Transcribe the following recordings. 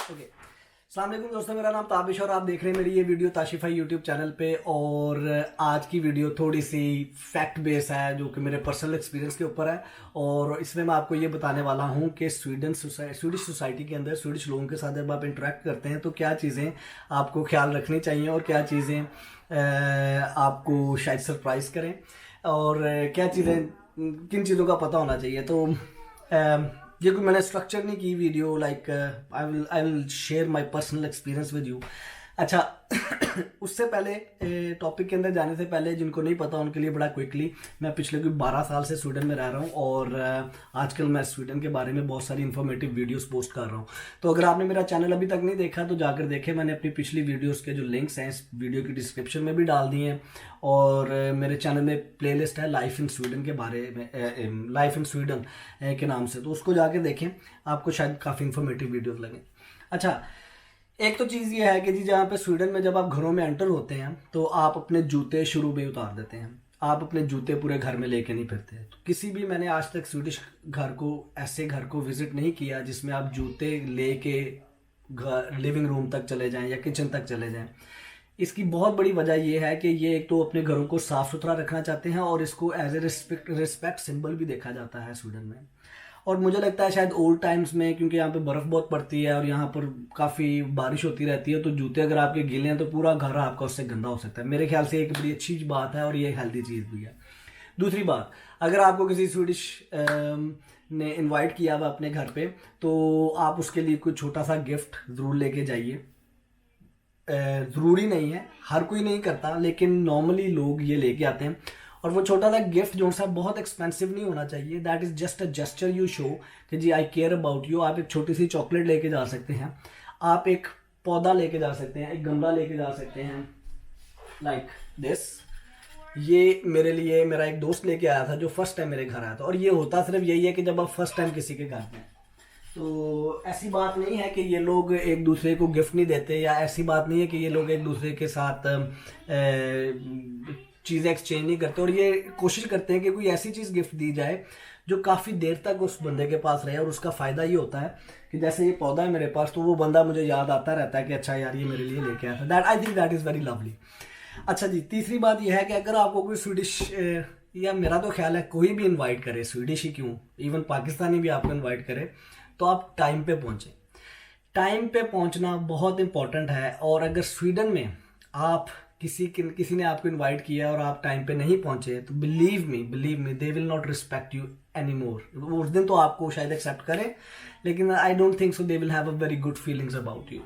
Okay. अस्सलाम वालेकुम दोस्तों, मेरा नाम ताबिश और आप देख रहे हैं मेरी ये वीडियो ताशिफाई यूट्यूब चैनल पे। और आज की वीडियो थोड़ी सी फैक्ट बेस है जो कि मेरे पर्सनल एक्सपीरियंस के ऊपर है। और इसमें मैं आपको ये बताने वाला हूँ कि स्वीडिश सोसाइटी के अंदर स्वीडिश लोगों के साथ जब आप इंटरेक्ट करते हैं तो क्या चीज़ें आपको ख्याल रखनी चाहिए और क्या चीज़ें आपको शायद सरप्राइज़ करें और क्या चीज़ें किन चीज़ों का पता होना चाहिए। तो ये कोई मैंने स्ट्रक्चर नहीं की video, like I will share my personal experience with you. अच्छा उससे पहले टॉपिक के अंदर जाने से पहले जिनको नहीं पता उनके लिए बड़ा क्विकली, मैं पिछले कोई 12 साल से स्वीडन में रह रहा हूँ और आजकल मैं स्वीडन के बारे में बहुत सारी इंफॉर्मेटिव वीडियोस पोस्ट कर रहा हूँ। तो अगर आपने मेरा चैनल अभी तक नहीं देखा तो जाकर देखें, मैंने अपनी पिछली वीडियोस के जो लिंक्स हैं इस वीडियो की डिस्क्रिप्शन में भी डाल दिए हैं। और मेरे चैनल में प्लेलिस्ट है लाइफ इन स्वीडन के बारे में, लाइफ इन स्वीडन के नाम से, तो उसको जाकर देखें, आपको शायद काफ़ी इंफॉर्मेटिव वीडियोज़ लगें। अच्छा, एक तो चीज़ ये है कि जी जहाँ पे स्वीडन में जब आप घरों में एंटर होते हैं तो आप अपने जूते शुरू में उतार देते हैं। आप अपने जूते पूरे घर में लेके नहीं फिरते। तो किसी भी मैंने आज तक स्वीडिश ऐसे घर को विजिट नहीं किया जिसमें आप जूते लेके घर लिविंग रूम तक चले जाएं या किचन तक चले जाएं। इसकी बहुत बड़ी वजह यह है कि ये एक तो अपने घरों को साफ सुथरा रखना चाहते हैं और इसको एज ए रिस्पेक्ट सिंबल भी देखा जाता है स्वीडन में। और मुझे लगता है शायद ओल्ड टाइम्स में, क्योंकि यहाँ पे बर्फ़ बहुत पड़ती है और यहाँ पर काफ़ी बारिश होती रहती है, तो जूते अगर आपके गीले हैं तो पूरा घर आपका उससे गंदा हो सकता है। मेरे ख्याल से एक बड़ी अच्छी बात है और ये हेल्दी चीज़ भी है। दूसरी बात, अगर आपको किसी स्वीडिश ने इनवाइट किया हुआ अपने घर पे तो आप उसके लिए कुछ छोटा सा गिफ्ट ज़रूर लेके जाइए। ज़रूरी नहीं है, हर कोई नहीं करता, लेकिन नॉर्मली लोग ये लेके आते हैं। और वो छोटा सा गिफ्ट जो सा बहुत एक्सपेंसिव नहीं होना चाहिए। That is just a gesture you show कि जी आई केयर अबाउट यू। आप एक छोटी सी चॉकलेट लेके जा सकते हैं, आप एक पौधा लेके जा सकते हैं, एक गमला लेके जा सकते हैं, लाइक दिस। ये मेरे लिए मेरा एक दोस्त लेके आया था जो फर्स्ट टाइम मेरे घर आया था। और ये होता सिर्फ यही है कि जब आप फर्स्ट टाइम किसी के घर में, तो ऐसी बात नहीं है कि ये लोग एक दूसरे को गिफ्ट नहीं देते, या ऐसी बात नहीं है कि ये लोग एक दूसरे के साथ चीज़ें एक्सचेंज नहीं करते। और ये कोशिश करते हैं कि कोई ऐसी चीज़ गिफ्ट दी जाए जो काफ़ी देर तक उस बंदे के पास रहे। और उसका फ़ायदा ये होता है कि जैसे ये पौधा है मेरे पास, तो वो बंदा मुझे याद आता रहता है कि अच्छा यार ये मेरे लिए लेके आया था। That I think that is very lovely. अच्छा जी, तीसरी बात यह है कि अगर आपको कोई स्वीडिश, या मेरा तो ख्याल है कोई भी इन्वाइट करे, स्वीडिश ही क्यों, इवन पाकिस्तानी भी आपको इन्वाइट करे, तो आप टाइम पे पहुँचें। टाइम पे पहुँचना बहुत इंपॉर्टेंट है। और अगर स्वीडन में आप किसी ने आपको इनवाइट किया और आप टाइम पे नहीं पहुंचे तो believe me they will not respect you any more. उस दिन तो आपको शायद एक्सेप्ट करें, लेकिन I don't think so they will have a very good feelings about you.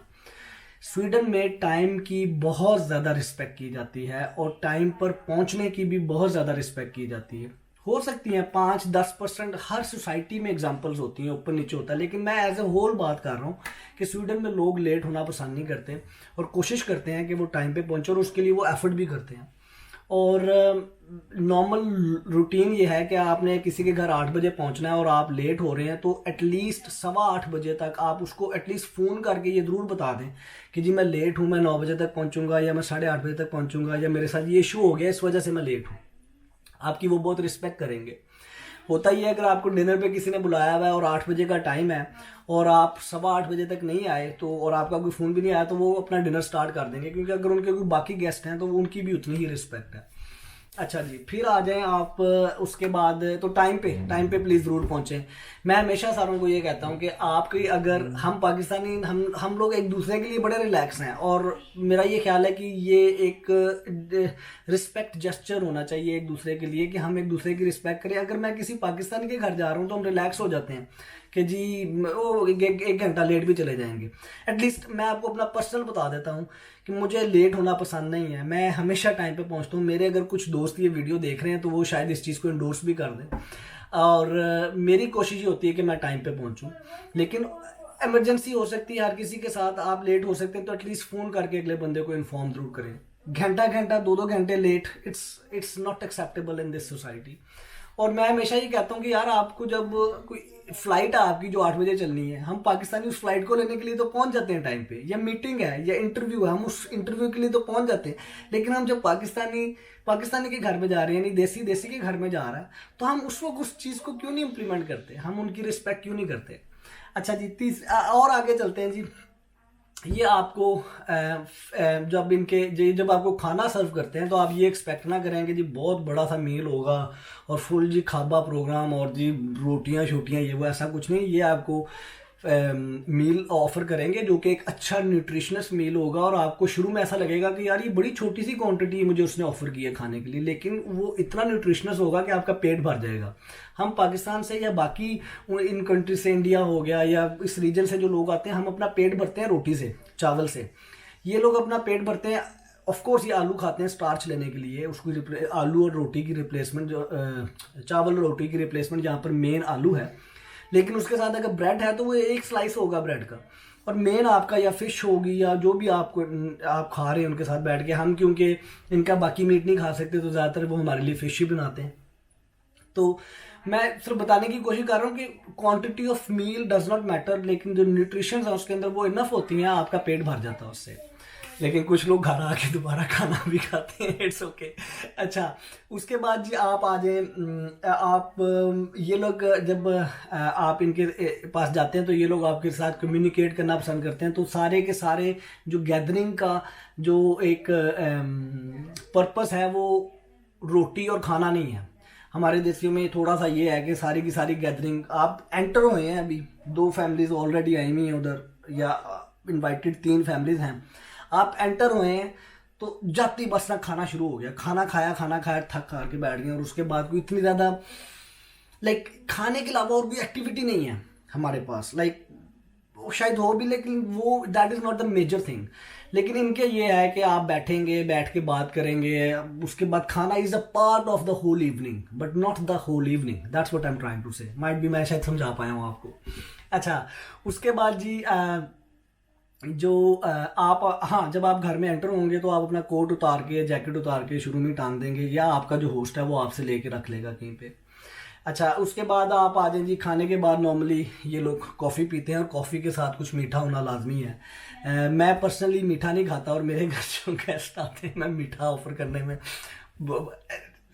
Sweden में टाइम की बहुत ज़्यादा रिस्पेक्ट की जाती है और टाइम पर पहुंचने की भी बहुत ज़्यादा रिस्पेक्ट की जाती है। हो सकती हैं 5-10% हर सोसाइटी में एग्जांपल्स होती हैं, ऊपर नीचे होता है, लेकिन मैं एज ए होल बात कर रहा हूँ कि स्वीडन में लोग लेट होना पसंद नहीं करते और कोशिश करते हैं कि वो टाइम पे पहुंचे और उसके लिए वो एफर्ट भी करते हैं। और नॉर्मल रूटीन ये है कि आपने किसी के घर 8 बजे पहुंचना है और आप लेट हो रहे हैं तो एटलीस्ट 8:15 बजे तक आप उसको एटलीस्ट फ़ोन करके ये ज़रूर बता दें कि जी मैं लेट हूँ, मैं 9 बजे तक पहुंचूंगा या मैं 8:30 बजे तक पहुंचूंगा, या मेरे साथ ये इशू हो गया इस वजह से मैं लेट हूँ। आपकी वो बहुत रिस्पेक्ट करेंगे। होता ही है, अगर आपको डिनर पे किसी ने बुलाया हुआ है और 8 बजे का टाइम है और आप 8:15 बजे तक नहीं आए तो, और आपका कोई फ़ोन भी नहीं आया, तो वो अपना डिनर स्टार्ट कर देंगे, क्योंकि अगर उनके कोई बाकी गेस्ट हैं तो उनकी भी उतनी ही रिस्पेक्ट है। अच्छा जी, फिर आ जाएं आप उसके बाद, तो टाइम पे प्लीज़ ज़रूर पहुँचें। मैं हमेशा सारों को ये कहता हूँ कि आपकी, अगर हम पाकिस्तानी, हम लोग एक दूसरे के लिए बड़े रिलैक्स हैं और मेरा ये ख्याल है कि ये एक रिस्पेक्ट जेस्चर होना चाहिए एक दूसरे के लिए कि हम एक दूसरे की रिस्पेक्ट करें। अगर मैं किसी पाकिस्तानी के घर जा रहा हूँ तो हम रिलैक्स हो जाते हैं कि जी वो एक घंटा लेट भी चले जाएंगे। एटलीस्ट मैं आपको अपना पर्सनल बता देता हूँ कि मुझे लेट होना पसंद नहीं है, मैं हमेशा टाइम पे पहुँचता हूँ। मेरे अगर कुछ दोस्त ये वीडियो देख रहे हैं तो वो शायद इस चीज़ को इंडोर्स भी कर दें। और मेरी कोशिश ये होती है कि मैं टाइम पे पहुँचूँ, लेकिन इमरजेंसी हो सकती है हर किसी के साथ, आप लेट हो सकते हैं, तो एटलीस्ट फ़ोन करके अगले बंदे को इन्फॉर्म जरूर करें। घंटा 2-2 घंटे late, it's not acceptable in this society. और मैं हमेशा ये कहता हूँ कि यार आपको जब कोई फ्लाइट है आपकी जो 8 बजे चलनी है, हम पाकिस्तानी उस फ्लाइट को लेने के लिए तो पहुंच जाते हैं टाइम पे, या मीटिंग है या इंटरव्यू है, हम उस इंटरव्यू के लिए तो पहुंच जाते हैं। लेकिन हम जब पाकिस्तानी के घर में जा रहे हैं, यानी देसी के घर में जा रहा है, तो हम उस वक्त उस चीज़ को क्यों नहीं इम्प्लीमेंट करते, हम उनकी रिस्पेक्ट क्यों नहीं करते। अच्छा जी, और आगे चलते हैं जी। ये आपको जब जब आपको खाना सर्व करते हैं तो आप ये एक्सपेक्ट ना करें कि जी बहुत बड़ा सा मील होगा और फुल जी खाबा प्रोग्राम और जी रोटियां शोटियां ये वो, ऐसा कुछ नहीं। ये आपको मील ऑफर करेंगे जो कि एक अच्छा न्यूट्रिशनस मील होगा, और आपको शुरू में ऐसा लगेगा कि यार ये बड़ी छोटी सी क्वांटिटी मुझे उसने ऑफर की है खाने के लिए, लेकिन वो इतना न्यूट्रिशनस होगा कि आपका पेट भर जाएगा। हम पाकिस्तान से या बाकी इन कंट्री से, इंडिया हो गया या इस रीजन से जो लोग आते हैं, हम अपना पेट भरते हैं रोटी से, चावल से। ये लोग अपना पेट भरते हैं, ऑफ कोर्स ये आलू खाते हैं स्टार्च लेने के लिए, उसको आलू और रोटी की रिप्लेसमेंट, जो चावल और रोटी की रिप्लेसमेंट यहाँ पर मेन आलू है। लेकिन उसके साथ अगर ब्रेड है तो वो एक स्लाइस होगा ब्रेड का, और मेन आपका या फिश होगी या जो भी आप खा रहे हैं उनके साथ बैठ के। हम क्योंकि इनका बाकी मीट नहीं खा सकते तो ज़्यादातर वो हमारे लिए फिश ही बनाते हैं। तो मैं सिर्फ बताने की कोशिश कर रहा हूँ कि quantity of meal does not matter, लेकिन जो न्यूट्रिशन है उसके अंदर वो इनफ होती हैं, आपका पेट भर जाता है उससे। लेकिन कुछ लोग घर आके दोबारा खाना भी खाते हैं, इट्स ओके। अच्छा, उसके बाद जी आप आ जाए, आप ये लोग जब आप इनके पास जाते हैं तो ये लोग आपके साथ कम्युनिकेट करना पसंद करते हैं। तो सारे के सारे जो गैदरिंग का जो एक पर्पस है वो रोटी और खाना नहीं है। हमारे देशों में थोड़ा सा ये है कि सारी की सारी गैदरिंग, आप एंटर हुए हैं अभी, 2 फैमिलीज ऑलरेडी आई हुई हैं उधर, या इनवाइटेड 3 फैमिलीज हैं, आप एंटर हुए हैं तो जाती बस ना खाना शुरू हो गया, खाना खाया थक हार के बैठ गए, और उसके बाद कोई इतनी ज़्यादा लाइक खाने के अलावा और भी एक्टिविटी नहीं है हमारे पास। लाइक शायद हो भी, लेकिन वो that is not the major thing. लेकिन इनके ये है कि आप बैठेंगे, बैठ के बात करेंगे, उसके बाद खाना is a part of the whole evening but not the whole evening. That's what I am trying to say, might be मैं शायद समझा पाया हूँ आपको। अच्छा, उसके बाद जी आप, हाँ, जब आप घर में एंटर होंगे तो आप अपना कोट उतार के, जैकेट उतार के शुरू में टांग देंगे, या आपका जो होस्ट है वो आपसे लेके रख लेगा कहीं पे। अच्छा, उसके बाद आप आ जाए जी, खाने के बाद नॉर्मली ये लोग कॉफ़ी पीते हैं, और कॉफ़ी के साथ कुछ मीठा होना लाजमी है। मैं पर्सनली मीठा नहीं खाता, और मेरे घर जो गेस्ट आते हैं मैं मीठा ऑफर करने में,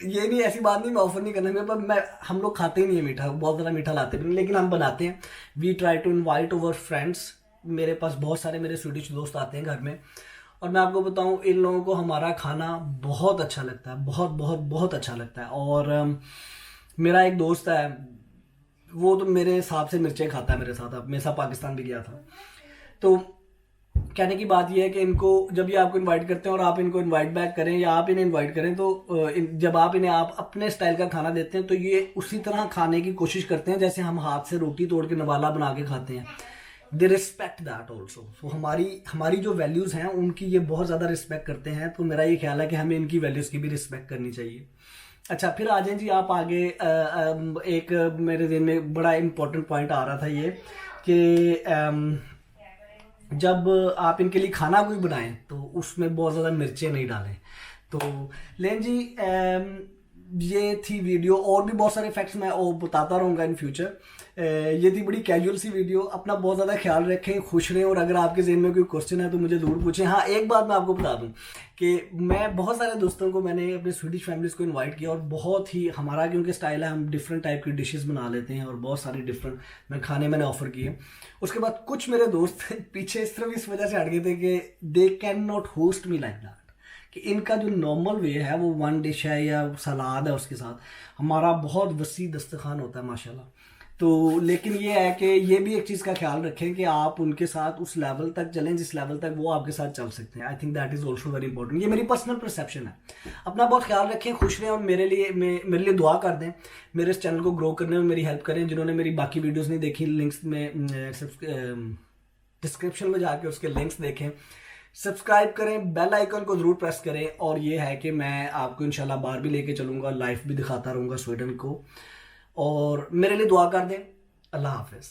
ये नहीं, ऐसी बात नहीं मैं ऑफर नहीं करने में, पर हम लोग खाते ही नहीं है मीठा, बहुत ज़्यादा मीठा लाते नहीं, लेकिन हम बनाते हैं। We try to invite our friends. मेरे पास बहुत सारे मेरे स्वीडिश दोस्त आते हैं घर में, और मैं आपको बताऊं, इन लोगों को हमारा खाना बहुत अच्छा लगता है, बहुत बहुत बहुत अच्छा लगता है। और मेरा एक दोस्त है, वो तो मेरे हिसाब से मिर्चें खाता है मेरे साथ, अब मेरे साथ पाकिस्तान भी गया था। तो कहने की बात यह है कि इनको जब ये आपको इनवाइट करते हैं और आप इनको इनवाइट बैक करें या आप इन्हें इनवाइट करें, तो जब आप इन्हें आप अपने स्टाइल का खाना देते हैं तो ये उसी तरह खाने की कोशिश करते हैं जैसे हम हाथ से रोटी तोड़ के नवाला बना के खाते हैं। They respect that also. So हमारी जो वैल्यूज़ हैं उनकी ये बहुत ज़्यादा रिस्पेक्ट करते हैं। तो मेरा ये ख्याल है कि हमें इनकी वैल्यूज़ की भी रिस्पेक्ट करनी चाहिए। अच्छा, फिर आ जाए जी आप आगे। एक मेरे दिन में बड़ा इम्पोर्टेंट पॉइंट आ रहा था ये कि जब आप इनके लिए खाना कोई बनाएं तो उसमें बहुत ज़्यादा मिर्चें नहीं डालें। तो लेन जी, ये थी वीडियो, और भी बहुत सारे फैक्ट्स मैं वो बताता रहूँगा इन फ्यूचर। ये थी बड़ी कैजुअल सी वीडियो। अपना बहुत ज़्यादा ख्याल रखें, खुश रहें, और अगर आपके ज़हन में कोई क्वेश्चन है तो मुझे ज़रूर पूछें। हाँ, एक बात मैं आपको बता दूं कि मैं बहुत सारे दोस्तों को, मैंने अपने स्वीडिश फैमिलीज़ को इनवाइट किया, और बहुत ही हमारा क्योंकि स्टाइल है, हम डिफरेंट टाइप की डिशेस बना लेते हैं, और बहुत सारी डिफरेंट खाने मैंने ऑफर किए। उसके बाद कुछ मेरे दोस्त पीछे सिर्फ इस वजह से हट गए थे कि they can not host me like that, कि इनका जो नॉर्मल वे है वो 1 डिश है या सलाद है उसके साथ। हमारा बहुत वसी दस्तरखान होता है माशाल्लाह। तो लेकिन ये है कि ये भी एक चीज़ का ख्याल रखें कि आप उनके साथ उस लेवल तक चलें जिस लेवल तक वो आपके साथ चल सकते हैं। I think that is also very important. ये मेरी पर्सनल परसेप्शन है। अपना बहुत ख्याल रखें, खुश रहें, और मेरे लिए दुआ कर दें, मेरे इस चैनल को ग्रो करने में मेरी हेल्प करें। जिन्होंने मेरी बाकी वीडियोज़ नहीं देखी, लिंक्स में डिस्क्रिप्शन में जाके उसके लिंक्स देखें, सब्सक्राइब करें, बेल आइकन को ज़रूर प्रेस करें। और ये है कि मैं आपको इंशाल्लाह बाहर भी लेके चलूँगा, लाइफ भी दिखाता रहूँगा स्वीडन को। और मेरे लिए दुआ कर दें। अल्लाह हाफिज़।